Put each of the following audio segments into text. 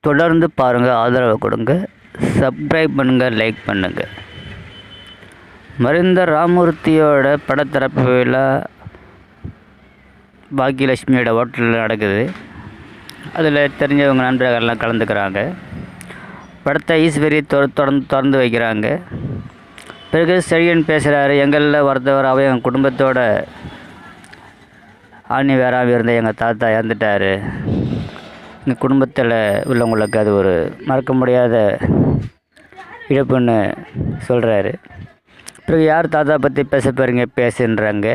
தொடர்ந்து பாருங்கள், ஆதரவு கொடுங்க, சப்ஸ்கிரைப் பண்ணுங்கள், லைக் பண்ணுங்கள். மறைந்த ராமூர்த்தியோட படத்திறப்பு விழா பாக்கியலட்சுமியோட ஹோட்டலில் நடக்குது. அதில் தெரிஞ்சவங்க நண்பர்கள்லாம் கலந்துக்கிறாங்க. படத்தை ஈஸ்வரி திறந்து வைக்கிறாங்க. பிறகு செழியன் பேசுகிறாரு. எங்களில் ஒருத்தவராகவே எங்கள் குடும்பத்தோட ஆணி வேறாமல் இருந்த எங்கள் தாத்தா இறந்துட்டார். எங்கள் குடும்பத்தில் உள்ளவங்களுக்கு அது ஒரு மறக்க முடியாத இழப்புன்னு சொல்கிறாரு. பிறகு யார் தாத்தா பற்றி பேச போகிறீங்க பேசுன்றாங்க.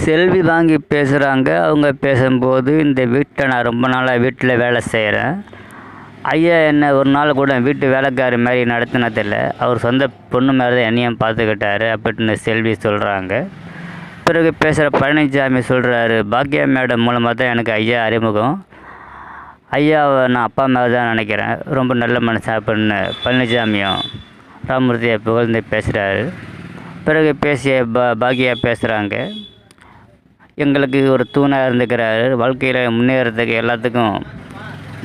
செல்வி வாங்கி பேசுகிறாங்க. அவங்க பேசும்போது, இந்த வீட்டை நான் ரொம்ப நாளாக வீட்டில் வேலை செய்கிறேன். ஐயா என்ன ஒரு நாள் கூட வீட்டு வேலைக்காரி மாதிரி நடத்தினதில்லை. அவர் சொந்த பொண்ணு மாதிரி தான் என்னையும் பார்த்துக்கிட்டாரு அப்படின்னு செல்வி சொல்கிறாங்க. பிறகு பேசுகிற பழனிசாமி சொல்கிறாரு, பாக்கியா மேடம் மூலமாக தான் எனக்கு ஐயா அறிமுகம். ஐயாவை நான் அப்பா மேலே தான் நினைக்கிறேன். ரொம்ப நல்ல மனுஷன் அப்படின்னு பழனிசாமியும் ராமூர்த்தியை புகழ்ந்து பேசுகிறாரு. பிறகு பேசிய பாக்கியா பேசுகிறாங்க. எங்களுக்கு ஒரு தூணாக இருந்துக்கிறாரு. வாழ்க்கையில் முன்னேறதுக்கு எல்லாத்துக்கும்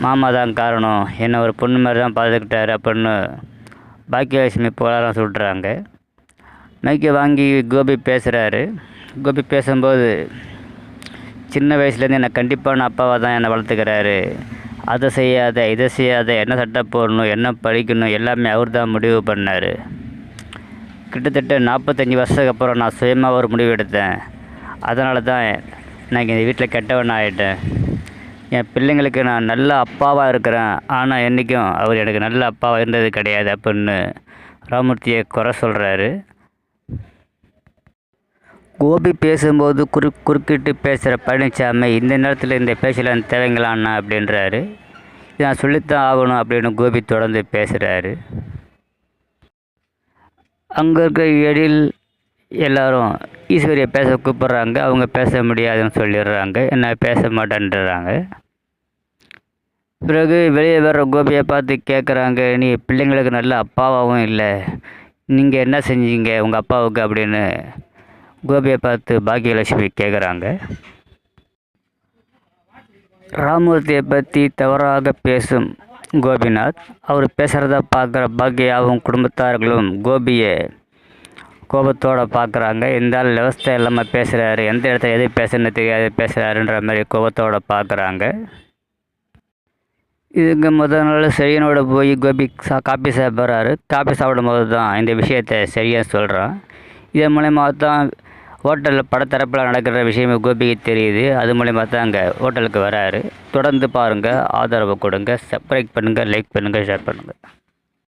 மாமா தான் காரணம். என்னை ஒரு பொண்ணு மாதிரி தான் பார்த்துக்கிட்டாரு அப்படின்னு பாக்கியலட்சுமி புகழாரம் சொல்கிறாங்க. மைக்கை வாங்கி கோபி பேசுகிறாரு. கோபி பேசும்போது, சின்ன வயசுலேருந்து என்னை கண்டிப்பான அப்பாவாக தான் என்னை வளர்த்துக்கிறாரு. அதை செய்யாத, இதை செய்யாத, என்ன சட்டை போடணும், என்ன படிக்கணும், எல்லாமே அவர் தான் முடிவு பண்ணார். கிட்டத்தட்ட 45 வருஷத்துக்கு அப்புறம் நான் சுயமாக ஒரு முடிவு எடுத்தேன். அதனால தான் நான் இந்த வீட்டில் கெட்டவன் ஆகிட்டேன். என் பிள்ளைங்களுக்கு நான் நல்ல அப்பாவாக இருக்கிறேன். ஆனால் என்றைக்கும் அவர் எனக்கு நல்ல அப்பாவாக இருந்தது கிடையாது அப்படின்னு ராமூர்த்தியை குறை சொல்கிறாரு. கோபி பேசும்போது குறுக்கிட்டு பேசுகிற பழனிசாமி, இந்த நேரத்தில் இந்த பேசலாம் தேவைங்களாண்ணா அப்படின்றாரு. இதை நான் சொல்லித்தான் ஆகணும் அப்படின்னு கோபி தொடர்ந்து பேசுகிறாரு. அங்கே இருக்க எழில் எல்லோரும் ஈஸ்வரியை பேச கூப்பிட்றாங்க. அவங்க பேச முடியாதுன்னு சொல்லிடுறாங்க. என்ன பேச மாட்டேன்றாங்க. பிறகு வெளியே வர்ற கோபியை பார்த்து கேட்குறாங்க, நீ பிள்ளைங்களுக்கு நல்ல அப்பாவாகவும் இல்லை, நீங்கள் என்ன செஞ்சீங்க உங்கள் அப்பாவுக்கு அப்படின்னு கோபியை பார்த்து பாக்கியலட்சுமி கேட்குறாங்க. ராமூர்த்தியை பற்றி தவறாக பேசும் கோபிநாத், அவர் பேசுகிறத பார்க்குற பாக்கியாவும் குடும்பத்தார்களும் கோபியை கோபத்தோடு பார்க்குறாங்க. இந்த ஆள் விவசாயம் இல்லாமல் பேசுகிறாரு, எந்த இடத்துல எது பேசுன்னு தெரியாது பேசுகிறாருன்ற மாதிரி கோபத்தோடு பார்க்குறாங்க. இதுக்கு முதல் நாள் செழியனோட போய் கோபி காப்பி சாப்பிட்றாரு. காப்பி சாப்பிடும்போது தான் இந்த விஷயத்தை செழியன் சொல்கிறான். இதன் மூலயமா தான் ஹோட்டலில் படத்தரப்பில் நடக்கிற விஷயமே கோபிக்கு தெரியுது. அது மூலயமா தான் அங்கே ஹோட்டலுக்கு வராரு. தொடர்ந்து பாருங்கள், ஆதரவு கொடுங்க, சப்ஸ்கிரைப் பண்ணுங்கள், லைக் பண்ணுங்கள், ஷேர் பண்ணுங்கள்.